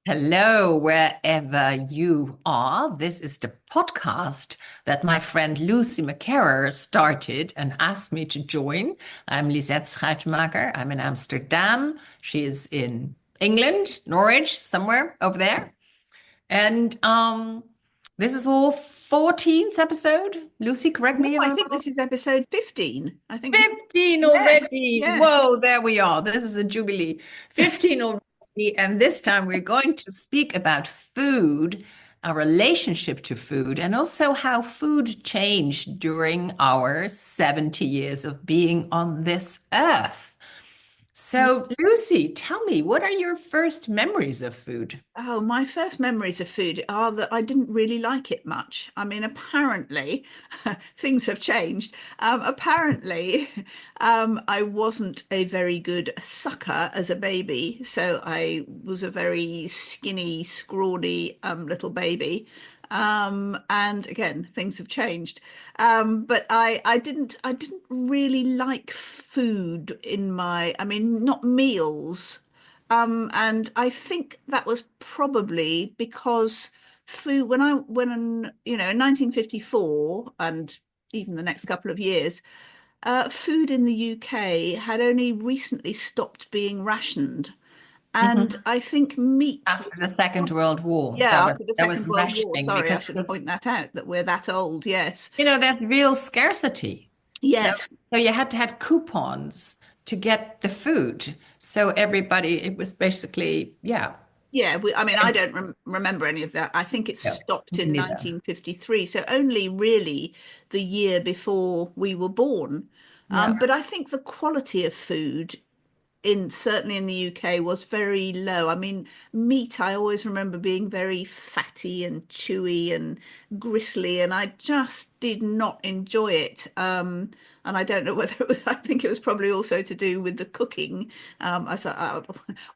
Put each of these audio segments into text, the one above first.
Hello, wherever you are. This is the podcast that my friend Lucy McCarrer started and asked me to join. I'm Lisette Schuitmaker. I'm in Amsterdam. She is in England, Norwich, somewhere over there. And this is our 14th episode. Lucy, correct No, me if I I'm think wrong. this is episode 15. I think this is, 15 yes, already. yes. Whoa, there we are. This is a jubilee. 15 already. And this time we're going to speak about food, our relationship to food, and also how food changed during our 70 years of being on this earth. So, Lucy, tell me, what are your first memories of food? Oh, my first memories of food are that I didn't really like it much. I mean, apparently, things have changed. Apparently, I wasn't a very good sucker as a baby. So I was a very skinny, scrawny, little baby. And again, things have changed. But I didn't really like food I mean, not meals. And I think that was probably because food, in 1954 and even the next couple of years, food in the UK had only recently stopped being rationed. And Mhm. I think meat was, After the Second World War, yeah, after the that was Second World War. rationing Sorry, I because should point that out that we're that old. Yes. there's real scarcity. So, Yes. so you had to have coupons to get the food. So everybody, it was basically, yeah. Yeah, I mean, I don't remember any of that. I think it Yeah, stopped me in neither. 1953, so only really the year before we were born. Yeah. But I think the quality of food in certainly in the UK was very low. I mean, meat, I always remember being very fatty and chewy and gristly, and I just did not enjoy it. And I don't know whether it was, I think it was probably also to do with the cooking. As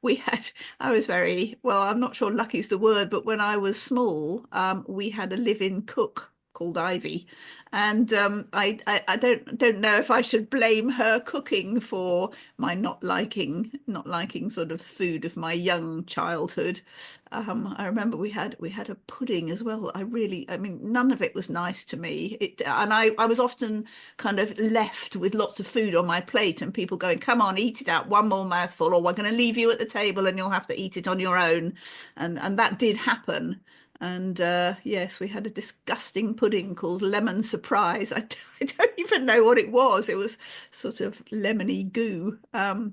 we had, I was very, well, I'm not sure lucky's the word, but when I was small, we had a live-in cook called Ivy. And I don't know if I should blame her cooking for my not liking sort of food of my young childhood. I remember we had a pudding as well. I mean, none of it was nice to me. I was often kind of left with lots of food on my plate and people going, "Come on, eat it out, one more mouthful, or we're going to leave you at the table and you'll have to eat it on your own." And that did happen. And yes, we had a disgusting pudding called Lemon Surprise. I don't even know what it was. It was sort of lemony goo. Hmm.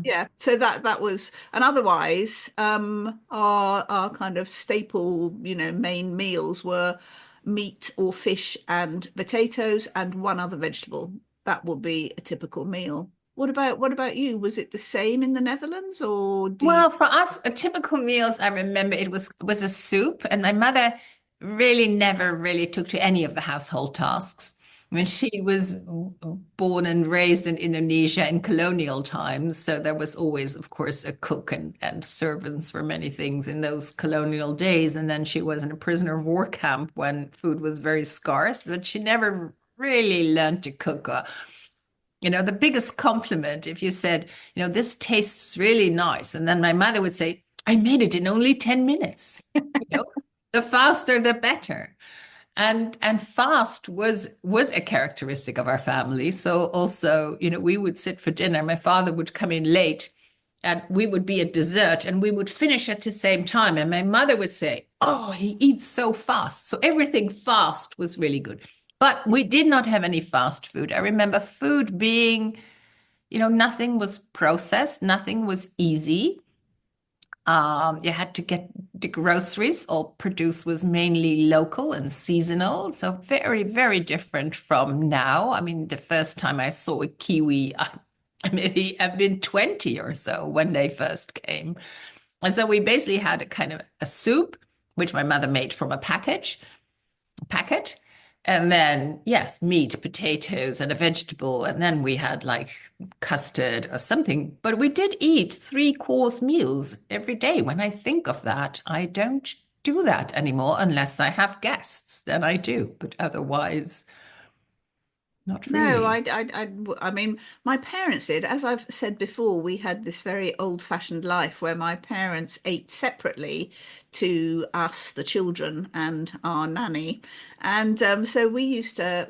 Yeah. So that was, and otherwise, our kind of staple, main meals were meat or fish and potatoes and one other vegetable. That would be a typical meal. What about you? Was it the same in the Netherlands, or do you? Well, for us, a typical meals, I remember it was a soup, and my mother really never really took to any of the household tasks. When she was born and raised in Indonesia in colonial times, so there was always, of course, a cook and servants for many things in those colonial days. And then she was in a prisoner of war camp when food was very scarce, but she never really learned to cook. The biggest compliment if you said, this tastes really nice. And then my mother would say, I made it in only 10 minutes. You know, the faster, the better. And fast was a characteristic of our family. So also, we would sit for dinner. My father would come in late and we would be at dessert and we would finish at the same time. And my mother would say, "Oh, he eats so fast." So everything fast was really good. But we did not have any fast food. I remember food being, nothing was processed, nothing was easy. You had to get the groceries. All produce was mainly local and seasonal, so very, very different from now. I mean, the first time I saw a kiwi, maybe I've been 20 or so when they first came. And so we basically had a kind of a soup, which my mother made from a packet. And then, yes, meat, potatoes, and a vegetable. And then we had like custard or something. But we did eat three-course meals every day. When I think of that, I don't do that anymore unless I have guests. Then I do. But otherwise, Not No, really. I mean, my parents did. As I've said before, we had this very old-fashioned life where my parents ate separately to us, the children, and our nanny. And so we used to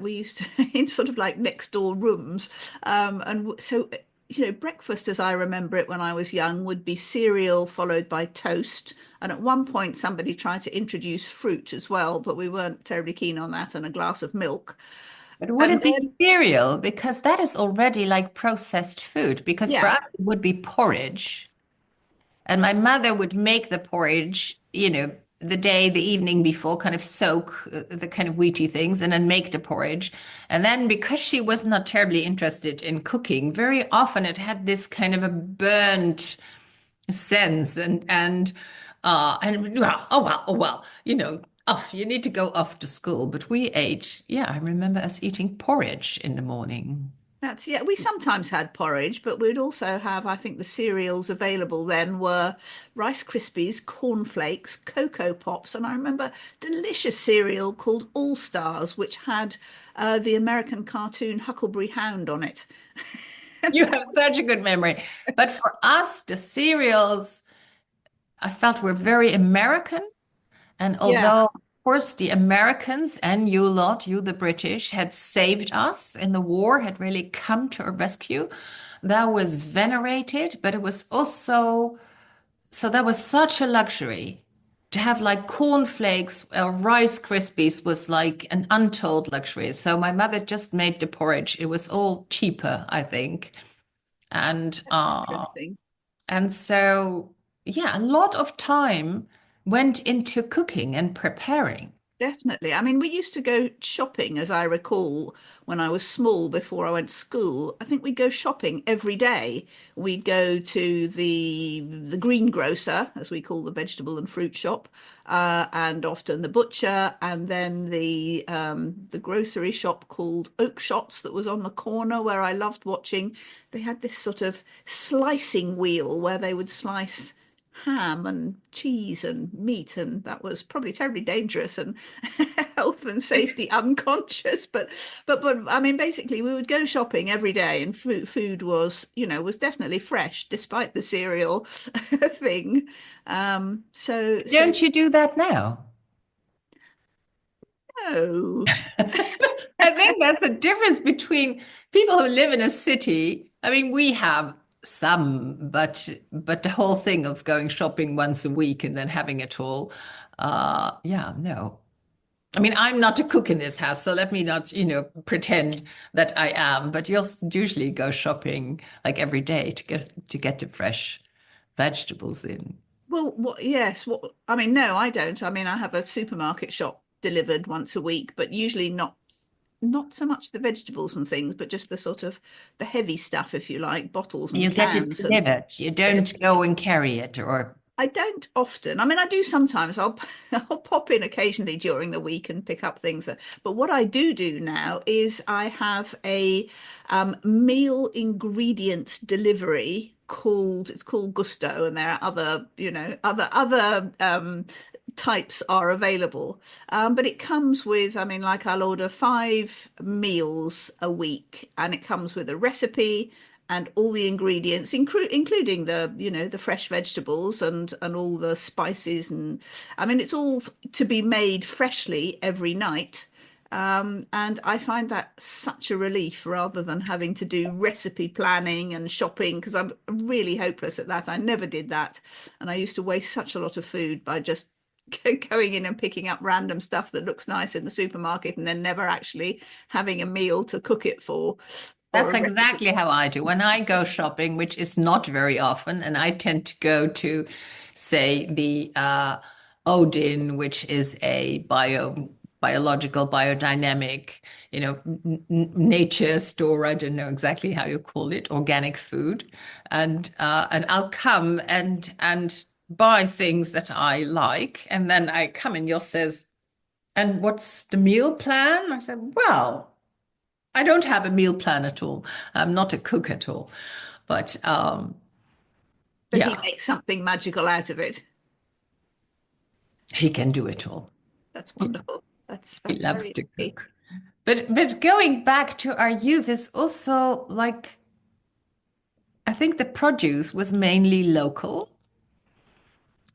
in sort of like next door rooms. So, breakfast as I remember it when I was young would be cereal followed by toast. And at one point, somebody tried to introduce fruit as well, but we weren't terribly keen on that, and a glass of milk. But would And it be then, cereal? Because that is already like processed food. Because for yeah. us, it would be porridge. And my mother would make the porridge, the evening before, kind of soak the kind of wheaty things and then make the porridge. And then because she was not terribly interested in cooking, very often it had this kind of a burnt sense and well, oh well, off, you need to go off to school. But we ate, yeah, I remember us eating porridge in the morning. Yeah, we sometimes had porridge, but we'd also have, I think the cereals available then were Rice Krispies, cornflakes, Cocoa Pops, and I remember delicious cereal called All Stars, which had the American cartoon Huckleberry Hound on it. You have such a good memory. But for us, the cereals I felt were very American. And Yeah, although, of course, the Americans and you lot, you the British, had saved us in the war, had really come to our rescue, that was venerated, but it was also, so that was such a luxury. To have like cornflakes or Rice Krispies was like an untold luxury. So my mother just made the porridge. It was all cheaper, I think. And that's interesting. so yeah, a lot of time went into cooking and preparing. Definitely. I mean, we used to go shopping, as I recall, when I was small before I went to school. I think we'd go shopping every day. We'd go to the greengrocer, as we call the vegetable and fruit shop, and often the butcher, and then the grocery shop called Oakshots that was on the corner where I loved watching. They had this sort of slicing wheel where they would slice ham and cheese and meat, and that was probably terribly dangerous and health and safety unconscious. But I mean, basically, we would go shopping every day, and food was definitely fresh despite the cereal thing. So Don't you do that now? no. I think that's the difference between people who live in a city. I mean, we have some, but the whole thing of going shopping once a week and then having it all, yeah, no. I mean, I'm not a cook in this house, so let me not, pretend that I am. But you'll usually go shopping like every day to get the fresh vegetables in. Well, yes. I mean, no, I don't. I mean, I have a supermarket shop delivered once a week, but usually not so much the vegetables and things, but just the sort of the heavy stuff, if you like, bottles and You get it cans and delivered. You don't go and carry it, or I don't often. I mean, I do sometimes. I'll pop in occasionally during the week and pick up things. But what I do now is I have a meal ingredients delivery called Gusto, and there are other types are available. But it comes with, I mean, like I'll order 5 meals a week, and it comes with a recipe and all the ingredients, including the fresh vegetables and all the spices, and I mean it's all to be made freshly every night. And I find that such a relief rather than having to do recipe planning and shopping because I'm really hopeless at that. I never did that, and I used to waste such a lot of food by just going in and picking up random stuff that looks nice in the supermarket and then never actually having a meal to cook it for or that's a recipe. exactly how I do. When I go shopping, which is not very often, and I tend to go to, say, the Odin, which is a biological, biodynamic, nature store. I don't know exactly how you call it, organic food, and I'll come and buy things that I like, and then I come and you'll says, "And what's the meal plan?" I said, "Well." I don't have a meal plan at all. I'm not a cook at all. But But he yeah, makes something magical out of it. he can do it all. That's Yeah, wonderful. he That's loves very to lucky. cook. But going back to our youth is also like I think the produce was mainly local.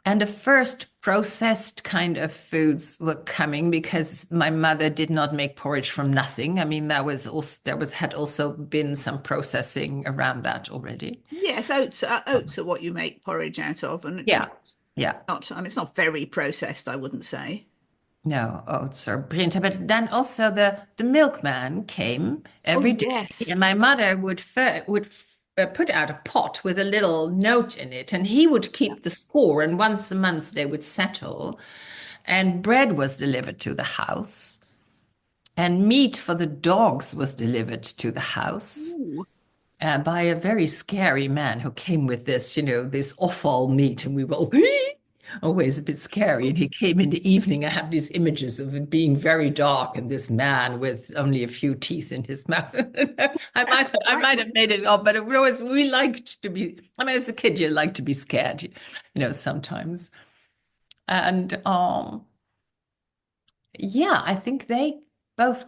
And the first processed kind of foods were coming because my mother did not make porridge from nothing. I mean, that was also there was had also been some processing around that already. Yes, oats are what you make porridge out of, and it's Yeah. Yeah. not, I mean, it's not very processed, I wouldn't say. No, oats or brinta. But then also the milkman came Oh, every day, yes. and my mother would put out a pot with a little note in it, and he would Yeah. keep the score. And once a month they would settle, and bread was delivered to the house. And meat for the dogs was delivered to the house Ooh. by a very scary man who came with this, this offal meat. And we were always a bit scary. And he came in the evening. I have these images of it being very dark and this man with only a few teeth in his mouth. That's I quite, might have made it up, but it was, we liked to be, I mean, as a kid, you like to be scared, sometimes. And yeah, I think they both,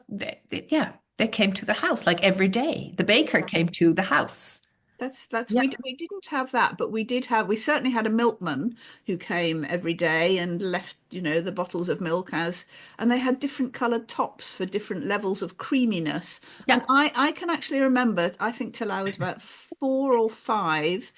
yeah, they came to the house like every day. The baker came to the house. that's Yeah. we didn't have that, but we certainly had a milkman who came every day and left, the bottles of milk and they had different colored tops for different levels of creaminess. And Yeah. I can actually remember, I think till I was about 4 or 5,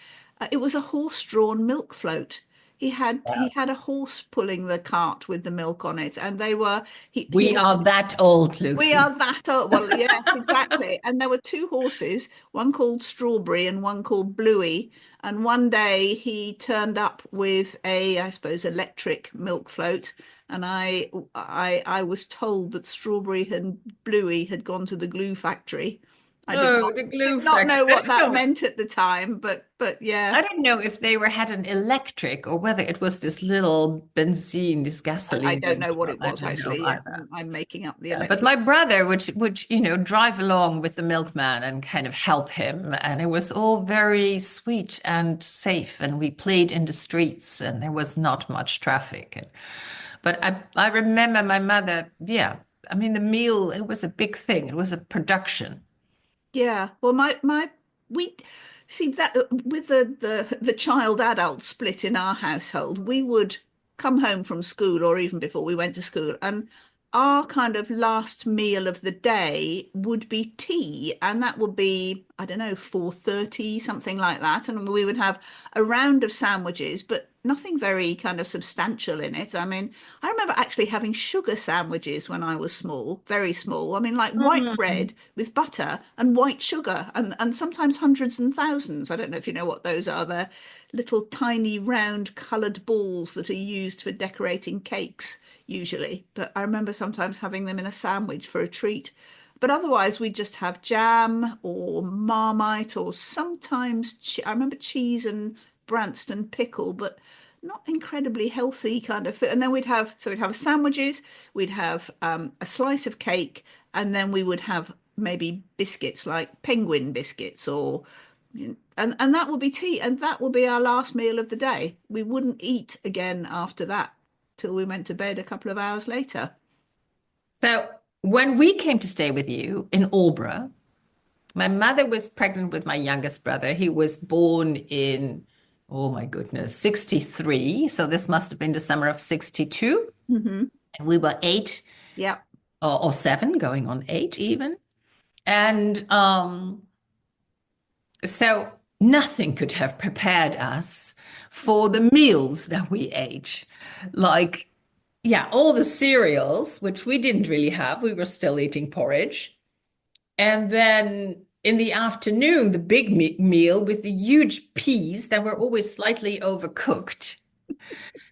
it was a horse-drawn milk float. He had a horse pulling the cart with the milk on it, and they were he We are that old, we Lucy. are that old. Well, yes, exactly. And there were two horses, one called Strawberry and one called Bluey. And one day he turned up with I suppose, electric milk float. And I was told that Strawberry and Bluey had gone to the glue factory. I Oh, the did glue not factory. know what that meant at the time, but yeah, I don't know if they were had an electric or whether it was this little benzene, this I gasoline don't know what engine. it I was don't know actually. Yes, either. I'm making up the But electric. my brother would drive along with the milkman and kind of help him, and it was all very sweet and safe. And we played in the streets, and there was not much traffic. But I remember my mother. Yeah, I mean the meal. It was a big thing. It was a production. Yeah, well, my we see that with the child adult split in our household, we would come home from school or even before we went to school, and our kind of last meal of the day would be tea, and that would be, I don't know, 4:30, something like that, and we would have a round of sandwiches, but nothing very kind of substantial in it. I mean, I remember actually having sugar sandwiches when I was small, very small. I mean, like white Mhm. bread with butter and white sugar, and sometimes hundreds and thousands. I don't know if you know what those are. They're little tiny round coloured balls that are used for decorating cakes, usually. But I remember sometimes having them in a sandwich for a treat. But otherwise, we just have jam or Marmite or sometimes I remember cheese and Branston pickle, but not incredibly healthy kind of food. And then we'd have sandwiches, we'd have a slice of cake, and then we would have maybe biscuits like penguin biscuits or and that would be tea, and that would be our last meal of the day. We wouldn't eat again after that till we went to bed a couple of hours later. So when we came to stay with you in Albury, my mother was pregnant with my youngest brother. He was born in, oh my goodness, 63. So this must have been the summer of 62. Hmm. And we were 8 Yeah, or 7, going on 8 even. And so nothing could have prepared us for the meals that we ate. Like, yeah, all the cereals, which we didn't really have, we were still eating porridge. And then in the afternoon, the big meal with the huge peas that were always slightly overcooked.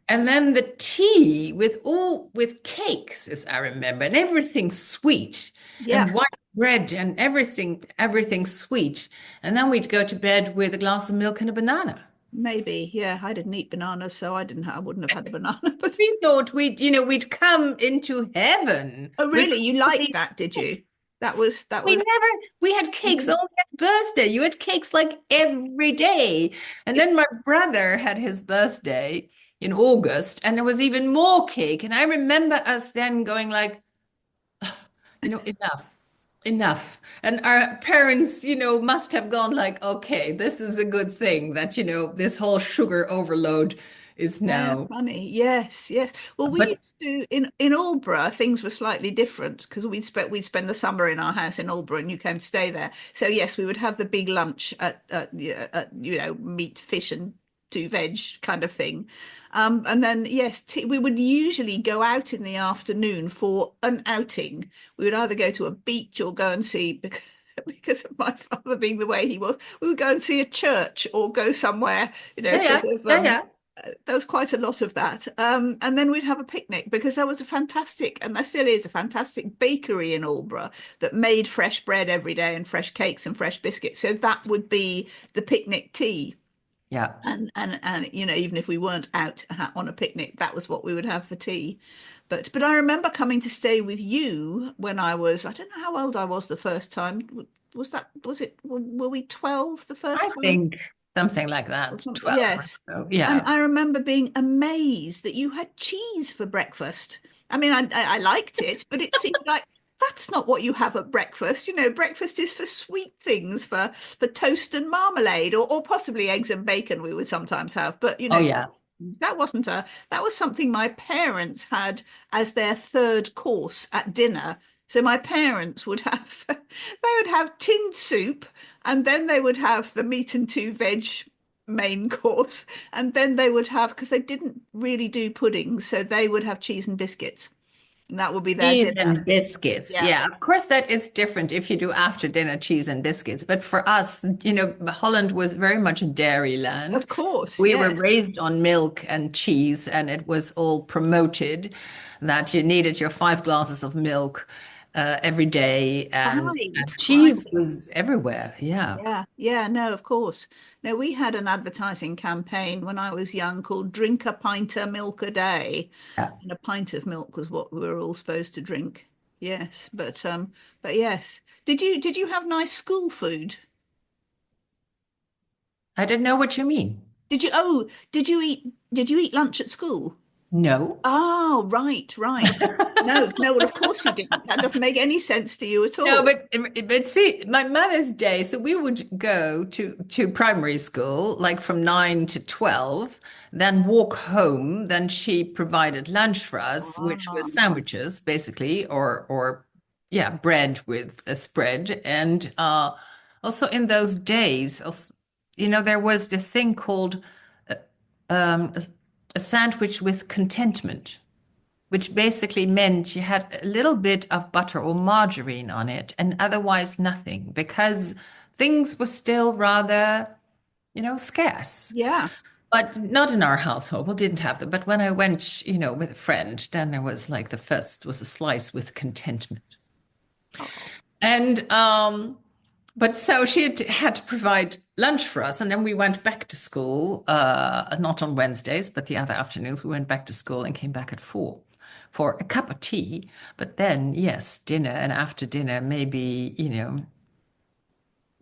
And then the tea with cakes, as I remember, and everything sweet yeah, and white bread and everything sweet. And then we'd go to bed with a glass of milk and a banana. maybe. Yeah, I didn't eat bananas, so I wouldn't have had a banana. But We thought we'd come into heaven oh, with really? You all liked these. that, did you? That We was. never, we had cakes only at birthday. You had cakes like every day. And then my brother had his birthday in August, and there was even more cake. And I remember us then going like, Enough, enough. And our parents, must have gone like, okay, this is a good thing that, this whole sugar overload is Yeah, now. funny. Yes, yes. Well, we But used to in Aldeburgh, things were slightly different because we'd spend the summer in our house in Aldeburgh, and you came to stay there. So yes, we would have the big lunch at meat, fish, and two veg kind of thing. And then yes, t we would usually go out in the afternoon for an outing. We would either go to a beach or go and see because of my father being the way he was. We would go and see a church or go somewhere, yeah, sort yeah, of yeah, yeah. there was quite a lot of that. And then we'd have a picnic because there was a fantastic, and there still is a fantastic bakery in Aldeburgh that made fresh bread every day and fresh cakes and fresh biscuits. So that would be the picnic tea. Yeah. And even if we weren't out on a picnic, that was what we would have for tea. But I remember coming to stay with you when I don't know how old I was the first time. Were we 12 the I first time? think something like Or that, something. 12 or Yes. so. And Yeah. I remember being amazed that you had cheese for breakfast. I mean, I liked it, but it seemed like that's not what you have at breakfast. Breakfast is for sweet things, for toast and marmalade, or possibly eggs and bacon we would sometimes have. But Oh, yeah. that was something my parents had as their third course at dinner. So my parents would have they would have tinned soup, and then they would have the meat and two veg main course, and then they would have, because they didn't really do puddings, so they would have cheese and biscuits, and that would be their Cheese dinner. and biscuits. Yeah, Yeah, of course, that is different if you do after dinner cheese and biscuits. But for us, Holland was very much a dairy land. of course, We were yes. raised on milk and cheese, and it was all promoted that you needed your 5 glasses of milk every day, and cheese Five. was everywhere. Yeah. Yeah, yeah, no, of course. No, we had an advertising campaign when I was young called Drink a Pint of Milk a Day. Yeah. And a pint of milk was what we were all supposed to drink. Yes, but yes. Did you have nice school food? I don't know what you mean. Did you eat lunch at school? No. Oh, right, right. No, no, well, of course you didn't. That doesn't make any sense to you at No, all. but see, my mother's day, so we would go to primary school like from 9 to 12, then walk home. Then she provided lunch for us, which was Ah, sandwiches basically, or yeah, bread with a spread. And also in those days, there was this thing called uh, a sandwich with contentment, which basically meant you had a little bit of butter or margarine on it and otherwise nothing because things were still rather, scarce. yeah. But not in our household. We didn't have them. But when I went, with a friend, then there was like the first was a slice with contentment. Oh, And but so she had to provide lunch for us, and then we went back to school, not on Wednesdays, but the other afternoons. We went back to school and came back at 4 for a cup of tea. But then, yes, dinner, and after dinner, maybe,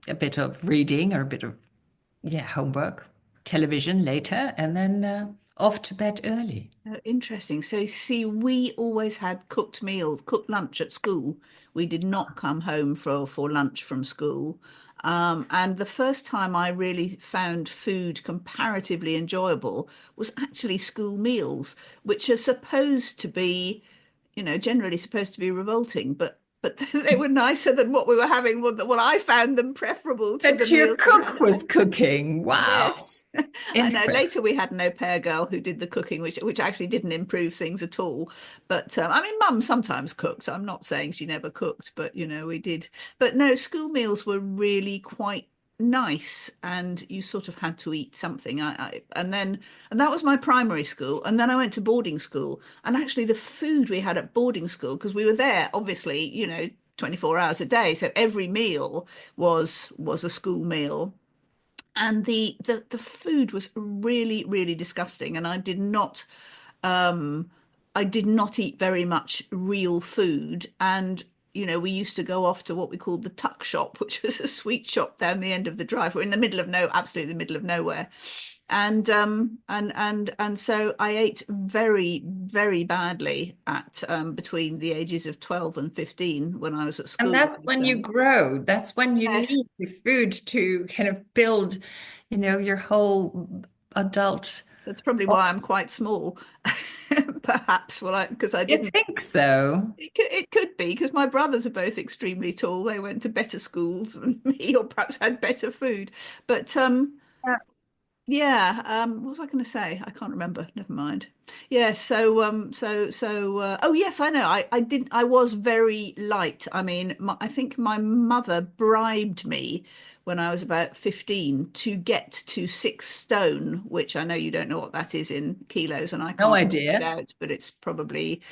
a bit of reading or a bit of, yeah, homework, television later, and then off to bed early. oh, interesting. So, see, we always had cooked meals, cooked lunch at school. We did not come home for lunch from school. And the first time I really found food comparatively enjoyable was actually school meals, which are supposed to be, generally supposed to be revolting, but they were nicer than what we were having. Well, I found them preferable to the But your meals we had cook at was home. cooking. Wow. Yes. I know. Interesting. Later we had an au pair girl who did the cooking, which actually didn't improve things at all. But I mean, Mum sometimes cooked. I'm not saying she never cooked, but we did. But no, school meals were really quite nice, and you sort of had to eat something. And that was my primary school, and then I went to boarding school, and actually the food we had at boarding school, because we were there, obviously, 24 hours a day, so every meal was a school meal, and the food was really really disgusting, and um I did not eat very much real food. And we used to go off to what we called the tuck shop, which was a sweet shop down the end of the drive. We're in the middle of absolutely the middle of nowhere. And so I ate very, very badly at between the ages of 12 and 15 when I was at And school, that's I'd when you say. grow. That's when you Yes, need the food to kind of build, your whole adult. that's probably why I'm quite small. Perhaps, well, because I You didn't. think so? It could be because my brothers are both extremely tall. They went to better schools than me, or perhaps had better food. But Yeah. yeah, what was I going to say? I can't remember. Never mind. Yeah, oh yes, I know. I was very light. I mean, I think my mother bribed me when I was about 15 to get to 6 stone, which I know you don't know what that is in kilos, and I No can't work it idea. out, but it's probably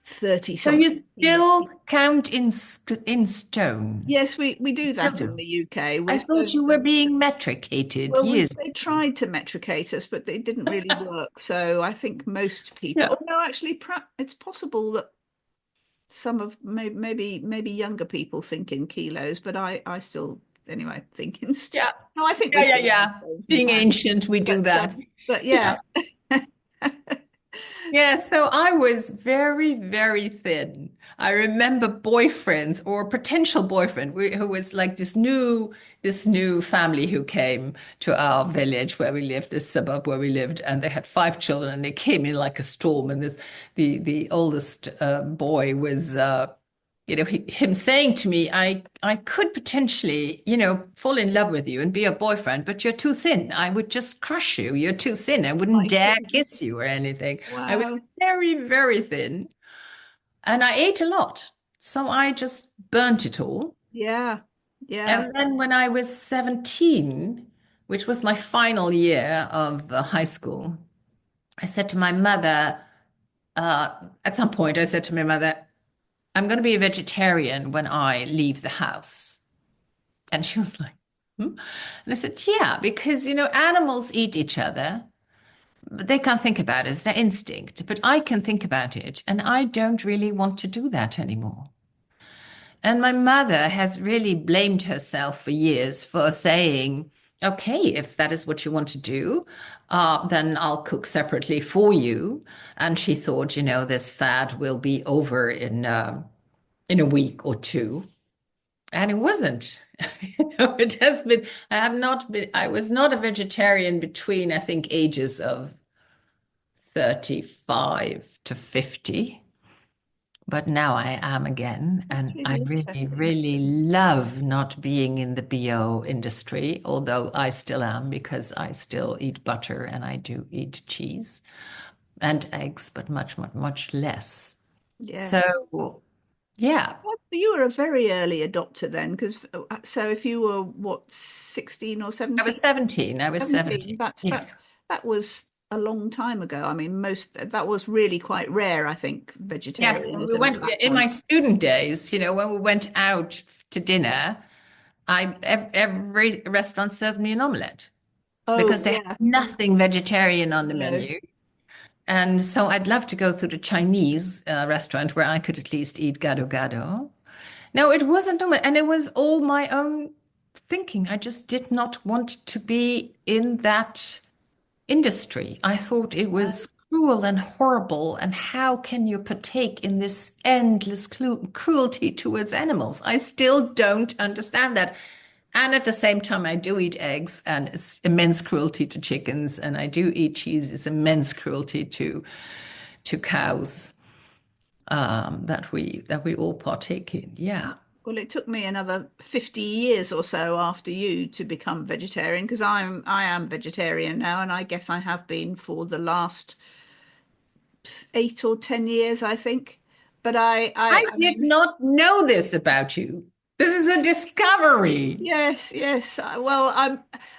30 So you something kilos. still count in stone? Yes, we do Still that in do. the UK. I We're thought supposed you were to. being metricated Well, years they ago. tried to metricate us, but it didn't really work. So I think most people. Yeah. Oh no, actually, it's possible that some of maybe younger people think in kilos, but I still anyway think in Yeah. no, I think we Yeah, yeah, still do yeah. stones and Being pounds. ancient, we do But that. yeah. Yeah. Yeah, so I was very, very thin. I remember boyfriends or potential boyfriend who was like this new family who came to our village where we lived, this suburb where we lived, and they had 5 children, and they came in like a storm. And the oldest boy was him saying to me, I could potentially, fall in love with you and be your boyfriend, but you're too thin. I would just crush you. You're too thin. I wouldn't My dare goodness. kiss you or anything. I was Wow. very, very thin, and I ate a lot. So I just burnt it all. Yeah. Yeah. And then when I was 17, which was my final year of high school, I said to my mother, at some point, I said to my mother, I'm going to be a vegetarian when I leave the house. And she was like, hmm? And I said, yeah, because, animals eat each other, but they can't think about it. It's their instinct. But I can think about it. And I don't really want to do that anymore. And my mother has really blamed herself for years for saying, okay, if that is what you want to do, then I'll cook separately for you. And she thought, this fad will be over in a week or two. And it wasn't. It has been, I was not a vegetarian between, I think, ages of 35 to 50. But now I am again, That's and I really really, interesting. really love not being in the BO industry, although I still am because I still eat butter and I do eat cheese and eggs, but much, much, much less. Yes. So, yeah, Well, you were a very early adopter then, because so if you were what, 16 or I 17? was 17. I was 17, 17. Yeah. that was a long time ago. I mean, that was really quite rare, I think, Yes, when we vegetarianism at went that in my point. student days, when we went out to dinner, every restaurant served me an omelette Oh, because they had yeah. nothing vegetarian on the No. menu. And so I'd love to go to the Chinese restaurant where I could at least eat gado gado. No, it wasn't omelette, and it was all my own thinking. I just did not want to be in that industry. I thought it was cruel and horrible. And how can you partake in this endless cruelty towards animals? I still don't understand that. And at the same time, I do eat eggs, and it's immense cruelty to chickens, and I do eat cheese. It's immense cruelty to cows that we all partake in. Yeah. Well, it took me another 50 years or so after you to become vegetarian, because I am vegetarian now, and I guess I have been for the last 8 or 10 years, I think. But I I did mean, not know this about you. This is a discovery. yes, yes. Well,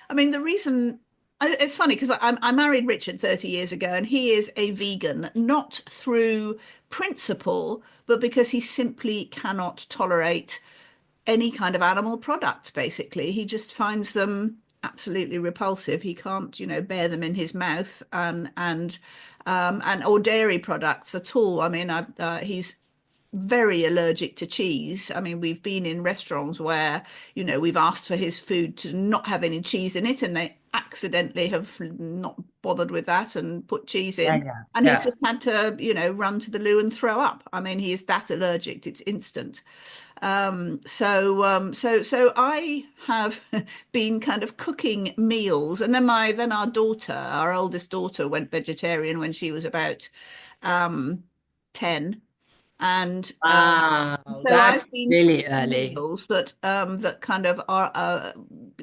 I mean, the reason it's funny because I married Richard 30 years ago, and he is a vegan, not through principle, but because he simply cannot tolerate any kind of animal products, basically. He just finds them absolutely repulsive. He can't, bear them in his mouth, and or dairy products at all. I mean, he's very allergic to cheese. I mean, we've been in restaurants where, we've asked for his food to not have any cheese in it, and they accidentally have not bothered with that and put cheese Yeah, in. yeah, And he's yeah. just had to, run to the loo and throw up. I mean, he is that allergic. It's instant. So I have been kind of cooking meals, and then our daughter, our oldest daughter, went vegetarian when she was about 10. And Wow, so that's I've been really cooking early. meals that kind of are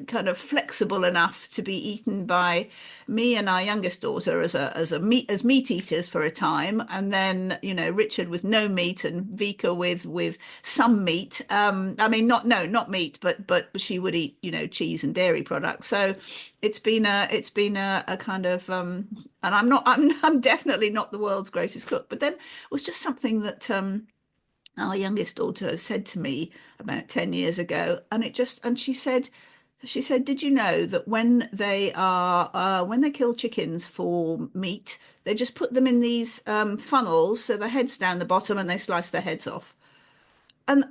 kind of flexible enough to be eaten by me and our youngest daughter as meat eaters for a time, and then Richard with no meat and Vika with some meat. I mean, not meat, but she would eat cheese and dairy products. So it's been a kind of and I'm definitely not the world's greatest cook, but then it was just something that our youngest daughter said to me about 10 years ago, and she said, did you know that when they kill chickens for meat, they just put them in these funnels, so the head's down the bottom, and they slice their heads off. And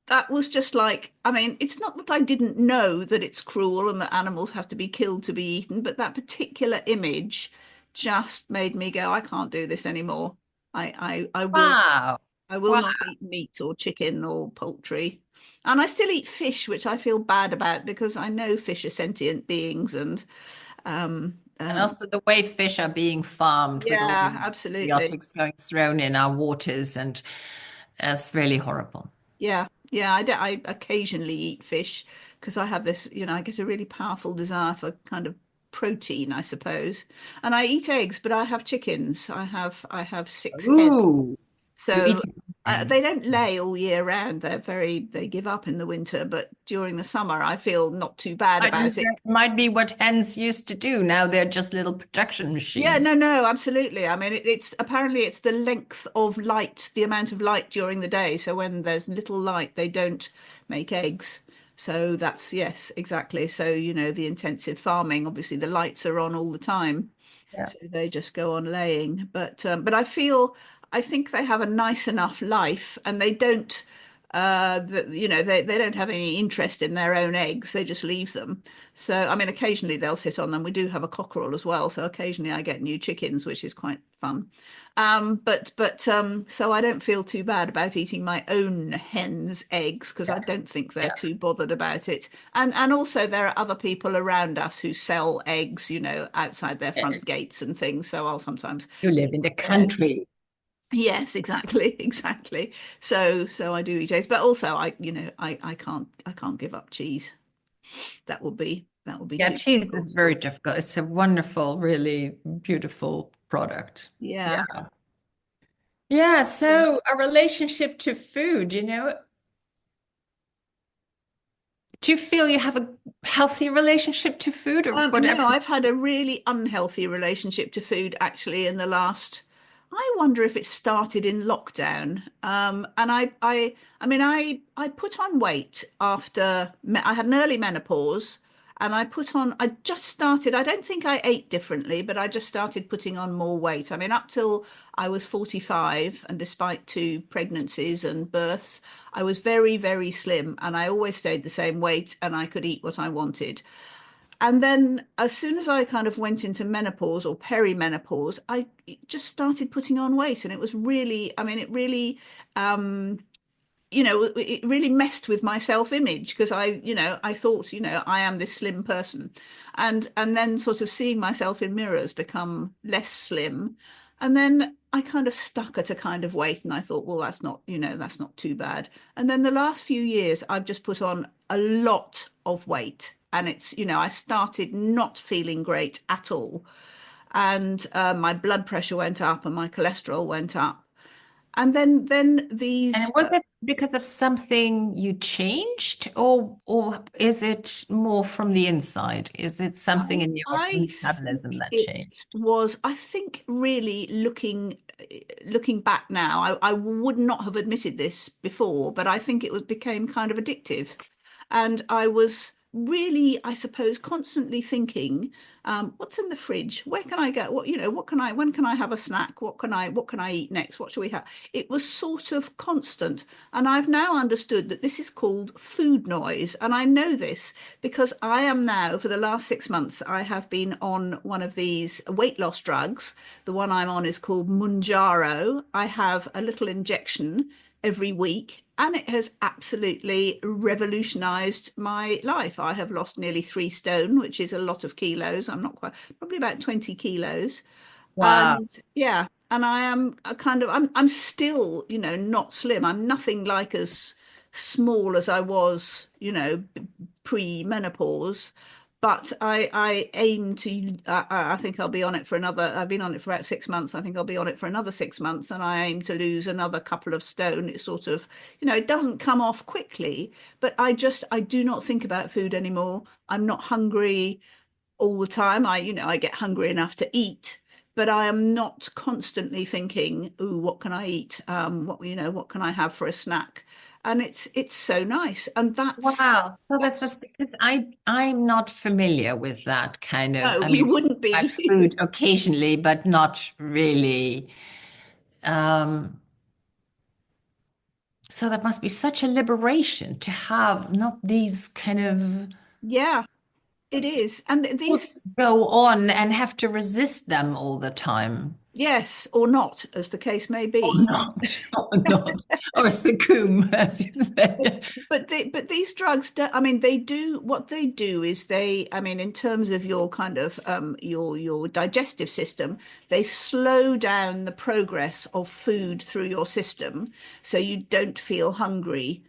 that was just like, I mean, it's not that I didn't know that it's cruel and that animals have to be killed to be eaten, but that particular image just made me go, I can't do this anymore. I will Wow. I will Wow. not eat meat or chicken or poultry. And I still eat fish, which I feel bad about because I know fish are sentient beings, and And also the way fish are being farmed with all yeah, the absolutely. antibiotics going thrown in our waters, and it's really horrible. Yeah, yeah. I occasionally eat fish because I have this, I get a really powerful desire for kind of protein, I suppose. And I eat eggs, but I have chickens. I have six hens. Ooh, you eat So chicken. they don't lay all year round. They give up in the winter, but during the summer, I feel not too bad about it. Might be what hens used to do. Now they're just little production Yeah, machines. no, no, absolutely. I mean, it's apparently it's the length of light, the amount of light during the day. So when there's little light, they don't make eggs. So that's, yes, exactly. So, the intensive farming, obviously the lights are on all the time. Yeah. So they just go on laying. But I think they have a nice enough life, and they don't they don't have any interest in their own eggs. They just leave them. So I mean, occasionally they'll sit on them. We do have a cockerel as well, so occasionally I get new chickens, which is quite fun. But so I don't feel too bad about eating my own hens' eggs because I Yeah. don't think they're Yeah. too bothered about it. And also there are other people around us who sell eggs, outside their Yeah. front gates and things. So I'll sometimes, You live in the you know, country. yes, exactly, exactly. So I do eat eggs, but also I can't give up cheese. That would be Yeah, too cheese difficult. is very difficult. It's a wonderful, really beautiful product. Yeah. Yeah. Yeah, Yeah. so a relationship to food, do you feel you have a healthy relationship to food or No, whatever? I've had a really unhealthy relationship to food actually in the last. I wonder if it started in lockdown. And I mean, I put on weight after I had an early menopause, and I just started. I don't think I ate differently, but I just started putting on more weight. I mean, up till I was 45, and despite two pregnancies and births, I was very, very slim, and I always stayed the same weight, and I could eat what I wanted. And then as soon as I kind of went into menopause or perimenopause, I just started putting on weight. And it was really, I mean, um, it really messed with my self-image because I thought, I am this slim person. And then sort of seeing myself in mirrors become less slim. And then I kind of stuck at a kind of weight and I thought, well, that's not too bad. And then the last few years, I've just put on a lot of weight. And I started not feeling great at all. And my blood pressure went up and my cholesterol went up. And then And these was it because of something you changed, or is it more from the inside? Is it something in your I metabolism think that it changed? was, I think really looking back now, I would not have admitted this before, but I think it became kind of addictive. And I was really, I suppose, constantly thinking, what's in the fridge? Where can I go? What, what can I, when can I have a snack? What can I eat next? What shall we have? It was sort of constant. And I've now understood that this is called food noise. And I know this because I am now, for the last 6 months, I have been on one of these weight loss drugs. The one I'm on is called Mounjaro. I have a little injection every week, and it has absolutely revolutionized my life. I have lost nearly 3 stone, which is a lot of kilos. I'm not quite, probably about 20 kilos. Wow. And yeah, and I am a kind of, I'm still, not slim. I'm nothing like as small as I was, pre-menopause. But I aim to, I think I'll be on it for another, I've been on it for about 6 months. I think I'll be on it for another 6 months, and I aim to lose another couple of stone. It's sort of, it doesn't come off quickly, but I do not think about food anymore. I'm not hungry all the time. I get hungry enough to eat, but I am not constantly thinking, "Ooh, what can I eat? What can I have for a snack?" And it's so nice. And Wow. So this that's was because I'm not familiar with that kind of, no, I you mean, wouldn't I be. food occasionally, but not really. Um, so that must be such a liberation to have not these kind of Yeah, it is. And these, thoughts go on and have to resist them all the time. yes, or not, as the case may Or be. not, or not, or succumb, as you say. But these drugs do, I mean, they do what they do is I mean, in terms of your kind of your digestive system, they slow down the progress of food through your system so you don't feel hungry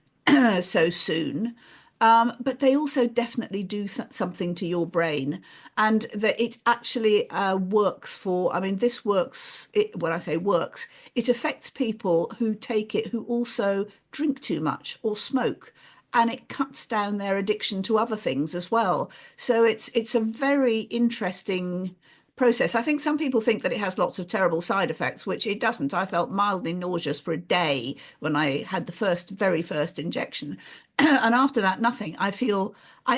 so soon. But they also definitely do something to your brain, and that it actually works for. I mean, this works. When I say works, it affects people who take it who also drink too much or smoke, and it cuts down their addiction to other things as well. So it's a very interesting process. I think some people think that it has lots of terrible side effects, which it doesn't. I felt mildly nauseous for a day when I had the very first injection. And after that, nothing. I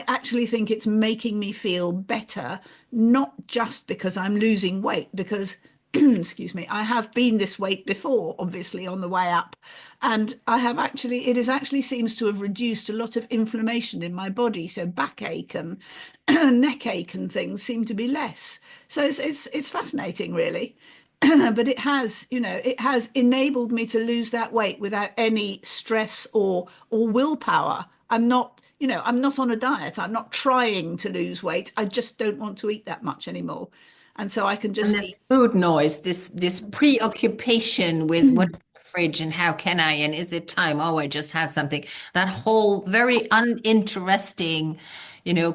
actually think it's making me feel better, not just because I'm losing weight, because excuse me, I have been this weight before, obviously on the way up. And it has actually seems to have reduced a lot of inflammation in my body. So backache and neck ache and things seem to be less. So it's fascinating, really. But it has enabled me to lose that weight without any stress or willpower. I'm not on a diet. I'm not trying to lose weight. I just don't want to eat that much anymore. And so I can And just this eat. food noise, this preoccupation with what's in the fridge and how can I and is it time? Oh, I just had something. That whole very uninteresting,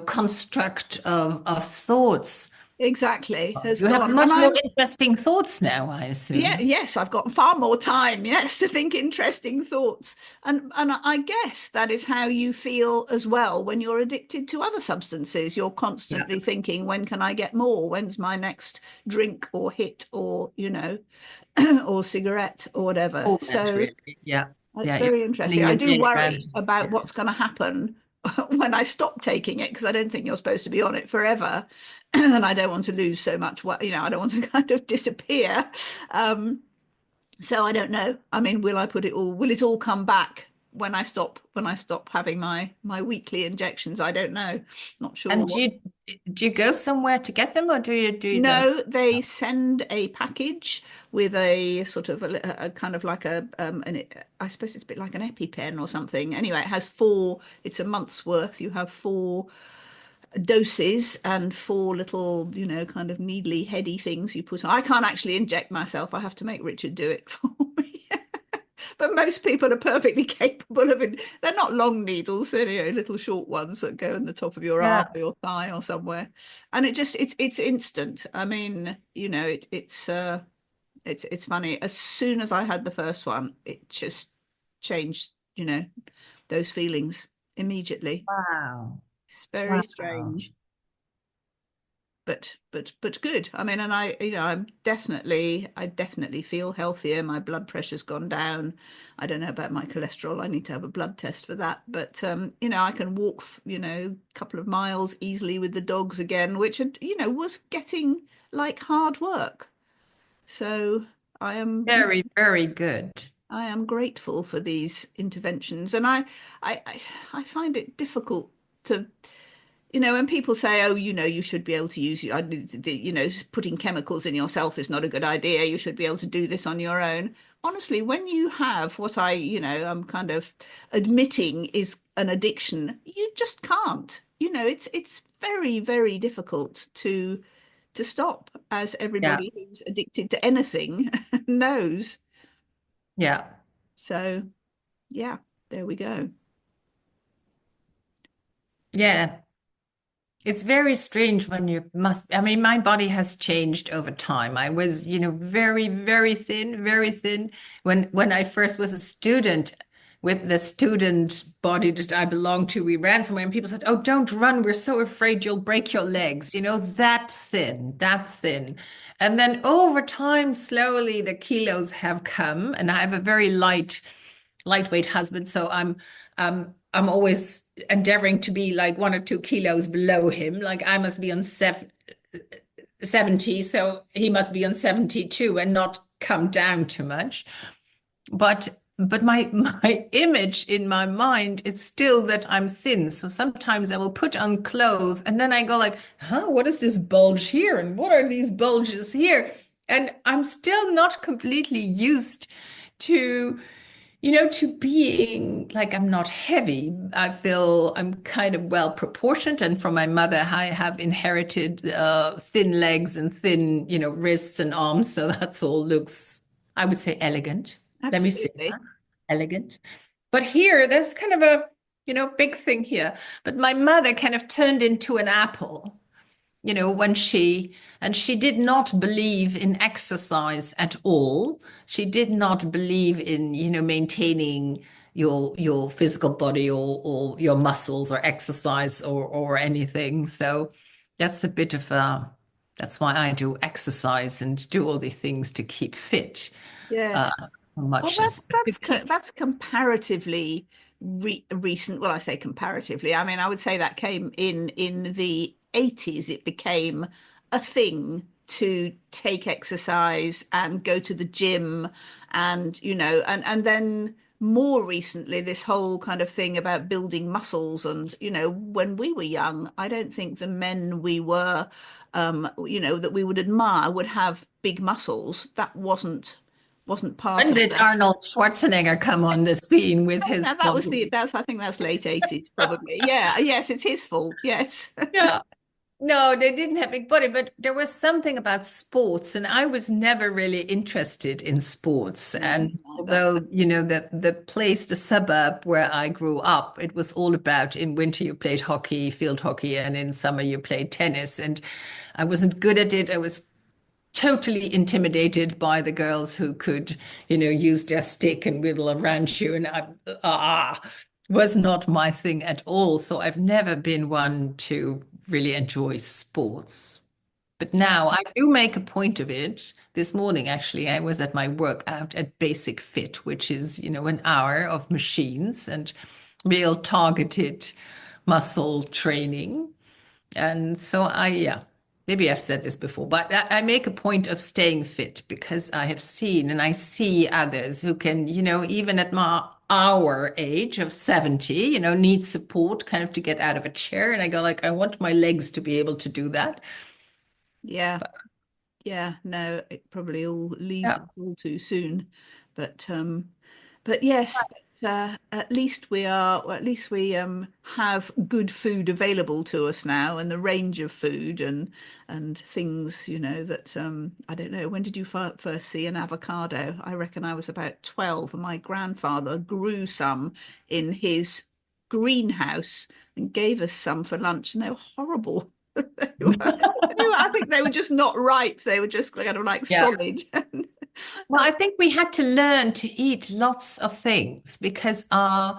construct of thoughts. Exactly, has You have gone. And much more I'm, interesting thoughts now, I yeah, assume. yes, I've got far more time, yes, to think interesting thoughts. And I guess that is how you feel as well when you're addicted to other substances. You're Yeah. constantly thinking, when can I get more? When's my next drink or hit or, or cigarette or whatever. All that So really. Yeah. it's Yeah. You're very interesting. spinning I your do day around. worry about Yeah. what's going to happen when I stop taking it, because I don't think you're supposed to be on it forever. And I don't want to lose so much, I don't want to kind of disappear. Um, so I don't know. I mean, will it all come back when I stop having my weekly injections? I don't know. Not sure And what. do you go somewhere to get them or do them? No, they send a package with a sort of a kind of like I suppose it's a bit like an EpiPen or something. Anyway, it has four, it's a month's worth. You have 4 doses and 4 little, kind of needly heady things you put on. I can't actually inject myself. I have to make Richard do it for me. But most people are perfectly capable of it. They're not long needles, they're little short ones that go in the top of your arm Yeah. or your thigh or somewhere. And it's instant. I mean, it's funny. As soon as I had the first one, it just changed, those feelings immediately. Wow. It's very Wow. strange. but good. I mean, and I definitely feel healthier. My blood pressure's gone down. I don't know about my cholesterol. I need to have a blood test for that. But I can walk, a couple of miles easily with the dogs again, which was getting like hard work. So I am, Very, very good. I am grateful for these interventions, and I, I I find it difficult to when people say, "Oh, you should be able to use, putting chemicals in yourself is not a good idea. You should be able to do this on your own." Honestly, when you have what I'm kind of admitting is an addiction, you just can't. It's very, very difficult to stop, as Yeah. everybody who's addicted to anything knows. Yeah. So, yeah, there we go. Yeah. It's very strange when I mean, my body has changed over time. I was, very, very thin when I first was a student with the student body that I belonged to. We ran somewhere and people said, "Oh, don't run. We're so afraid you'll break your legs." That thin, that thin. And then over time, slowly the kilos have come, and I have a very lightweight husband, so I'm always endeavoring to be like 1 or 2 kilos below him. Like I must be on 70, so he must be on 72 and not come down too much. But my image in my mind is still that I'm thin. So sometimes I will put on clothes and then I go like, huh, what is this bulge here? And what are these bulges here? And I'm still not completely used to to being like I'm not heavy. I feel I'm kind of well proportioned. And from my mother, I have inherited thin legs and thin, wrists and arms. So that's all looks, I would say, elegant. Let me say Absolutely. that. Elegant. But here, there's kind of a, big thing here. But my mother kind of turned into an apple when she did not believe in exercise at all. She did not believe in, maintaining your physical body or your muscles or exercise or anything. So that's a bit of that's why I do exercise and do all these things to keep fit, uh, Yes. Well, much as that's comparatively recent. Well, I say comparatively. I mean, I would say that came in the 80s. It became a thing to take exercise and go to the gym, and and then more recently, this whole kind of thing about building muscles. And when we were young, I don't think the men we were, that we would admire would have big muscles. That wasn't part when of did the. Arnold Schwarzenegger come on the scene with Oh, his now that was body? the that's I think that's late 80s probably. Yeah, yes, it's his fault. Yes. Yeah. No, they didn't have big body, but there was something about sports, and I was never really interested in sports. No, And neither. although, the place, the suburb where I grew up, it was all about in winter you played hockey, field hockey, and in summer you played tennis. And I wasn't good at it. I was totally intimidated by the girls who could, use their stick and whittle around you. And was not my thing at all. So I've never been one to really enjoy sports. But now I do make a point of it. This morning, actually, I was at my workout at Basic Fit, which is, an hour of machines and real targeted muscle training. And so yeah, maybe I've said this before, but I make a point of staying fit because I have seen and I see others who can, even at our age of 70, need support kind of to get out of a chair. And I go like, I want my legs to be able to do that. Yeah. Yeah, no, it probably all leaves Yeah. us all too soon. But yes, at least we have good food available to us now, and the range of food and things, that I don't know. When did you first see an avocado? I reckon I was about 12, and my grandfather grew some in his greenhouse and gave us some for lunch, and they were horrible. I think they were just not ripe. They were just kind of like Yeah. solid. Well, I think we had to learn to eat lots of things because our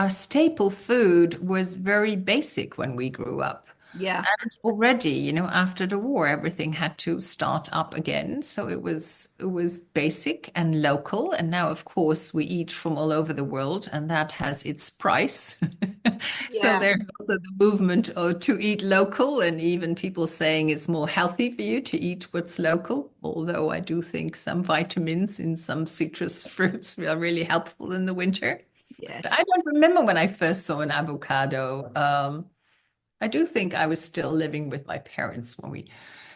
staple food was very basic when we grew up. Yeah. Already, after the war, everything had to start up again. So it was basic and local. And now, of course, we eat from all over the world, and that has its price. So Yeah. there's also the movement to eat local, and even people saying it's more healthy for you to eat what's local. Although I do think some vitamins in some citrus fruits are really helpful in the winter. But I Yes. don't remember when I first saw an avocado. I do think I was still living with my parents when we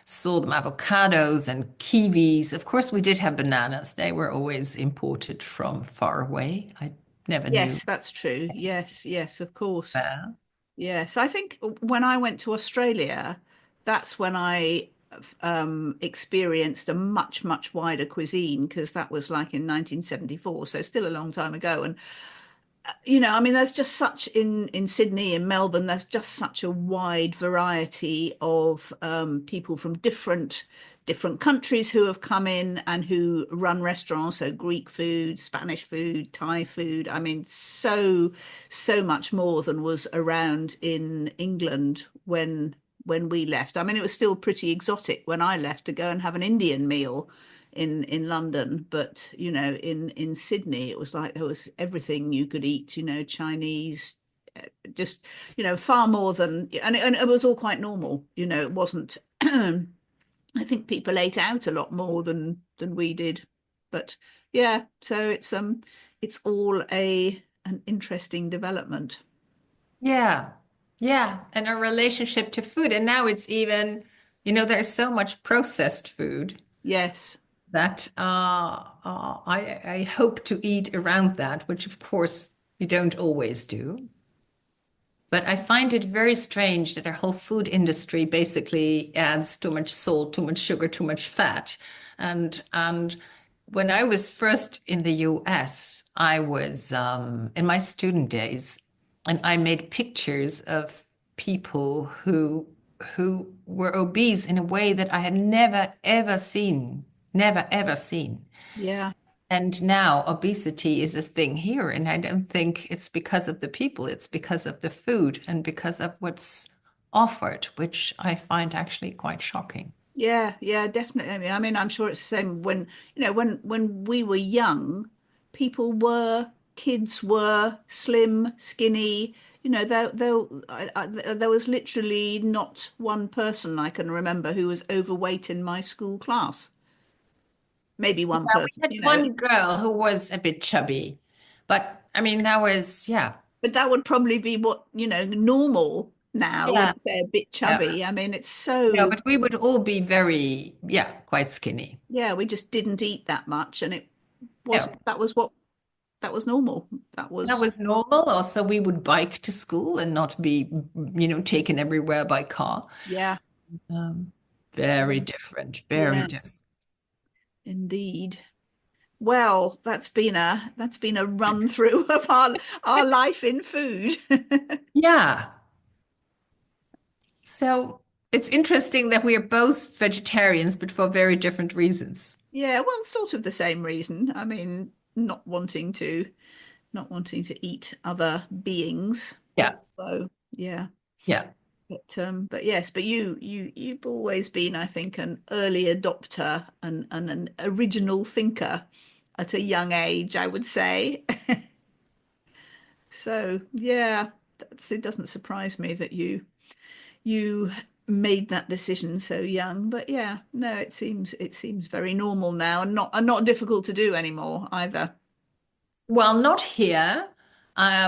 saw them avocados and kiwis. Of course, we did have bananas. They were always imported from far away. I never knew Yes, that's true. Yes, yes, of course. that. Yes, I think when I went to Australia, that's when I experienced a much, much wider cuisine because that was like in 1974, so still a long time ago. And I mean, there's just such in Sydney, in Melbourne, there's just such a wide variety of people from different countries who have come in and who run restaurants. So Greek food, Spanish food, Thai food. I mean, so much more than was around in England when we left. I mean, it was still pretty exotic when I left to go and have an Indian meal in London, but in Sydney it was like there was everything you could eat, Chinese, just far more than, and it was all quite normal. It wasn't. I think people ate out a lot more than we did, but yeah, so it's all a an interesting development. Yeah. Yeah. And a relationship to food. And now it's even, there's so much processed food Yes. that I hope to eat around that, which of course you don't always do. But I find it very strange that our whole food industry basically adds too much salt, too much sugar, too much fat. And when I was first in the US, I was in my student days, and I made pictures of people who were obese in a way that I had never ever seen, never ever seen. Yeah. And now obesity is a thing here. And I don't think it's because of the people, it's because of the food and because of what's offered, which I find actually quite shocking. Yeah, yeah, definitely. I mean, I'm sure it's the same when, when we were young, kids were slim, skinny. There was literally not one person I can remember who was overweight in my school class. Maybe one Yeah, we person, had one girl who was a bit chubby, but I mean, that was, yeah, but that would probably be what, normal now, yeah, wouldn't say a bit yeah. chubby. I mean, it's Yeah, so, but we would all be very, yeah, quite skinny. yeah, we just didn't eat that much, and it Yeah, wasn't, that was normal. That that was, was normal. Also, we would bike to school and not be, taken everywhere by car. yeah, Um, very yes, different, very different. yes, indeed. Well, that's been a run through of our life in food. Yeah. So it's interesting that we are both vegetarians, but for very different reasons. Yeah, well, sort of the same reason. I mean, not wanting to eat other beings. Yeah. So, yeah. Yeah. But yes, but you've always been, I think, an early adopter and an original thinker at a young age, I would say. So yeah, it doesn't surprise me that you made that decision so young. But yeah, no, it seems very normal now and not difficult to do anymore either. Well, not here.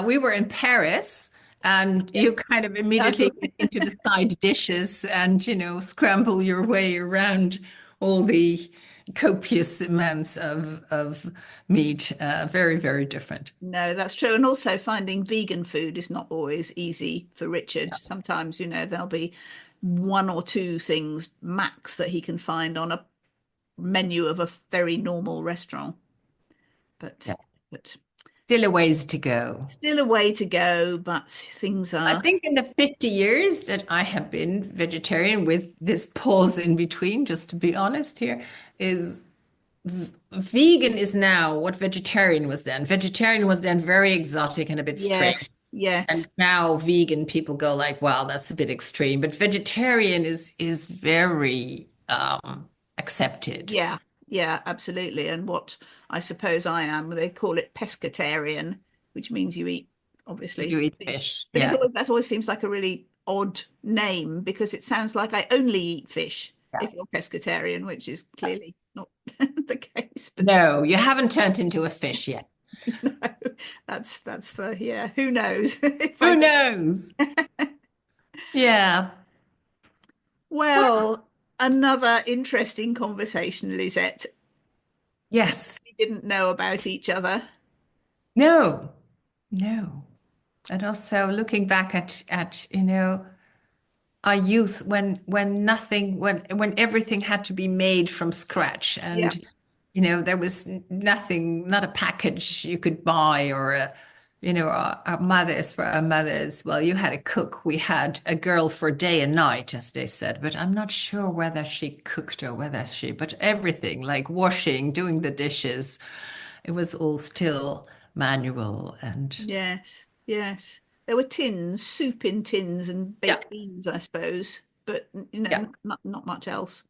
We were in Paris, and you Yes. kind of immediately get into the side dishes and, scramble your way around all the copious amounts of meat. Very, very different. No, that's true. And also finding vegan food is not always easy for Richard. Yeah. Sometimes, there'll be one or two things max that he can find on a menu of a very normal restaurant. But Yeah. but Still a ways to go. still a way to go, but things I are, think in the 50 years that I have been vegetarian, with this pause in between, just to be honest here, is vegan is now what vegetarian was then. Vegetarian was then very exotic and a bit strange. yes, Yes. And now vegan people go like, wow, that's a bit extreme. But vegetarian is very accepted. Yeah. Yeah, absolutely. And what I suppose I am, they call it pescatarian, which means you eat You obviously eat fish. fish. But it's Yeah. always that always seems like a really odd name because it sounds like I only eat fish Yeah. if you're pescatarian, which is clearly not the case. But No, you haven't turned into a fish yet. no, that's for yeah, who knows if I Who do. knows? Yeah. Well, Well, another interesting conversation, Lisette. yes. We didn't know about each other. No. No. And also looking back at our youth when nothing when everything had to be made from scratch Yeah. and there was nothing, not a package you could buy or our mothers, for our mothers, well, you had a cook, we had a girl for day and night, as they said, but I'm not sure whether she cooked or whether she, but everything like washing, doing the dishes, it was all still manual. And Yes. Yes. There were tins, soup in tins and yeah, baked beans, I suppose, but yeah, not much else.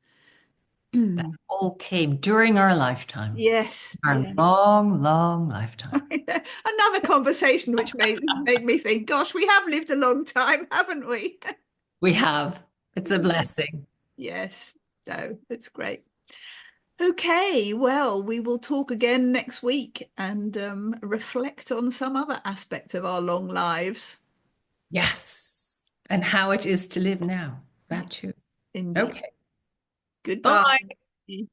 that all came during our lifetime, Yes, our yes. long, long lifetime. Another conversation which made me think, gosh, we have lived a long time, haven't we? We have. It's a blessing. Yes. No, it's great. Okay, well, we will talk again next week and reflect on some other aspect of our long lives. Yes. And how it is to live now. Yeah, That too. indeed. Okay. Goodbye. Bye.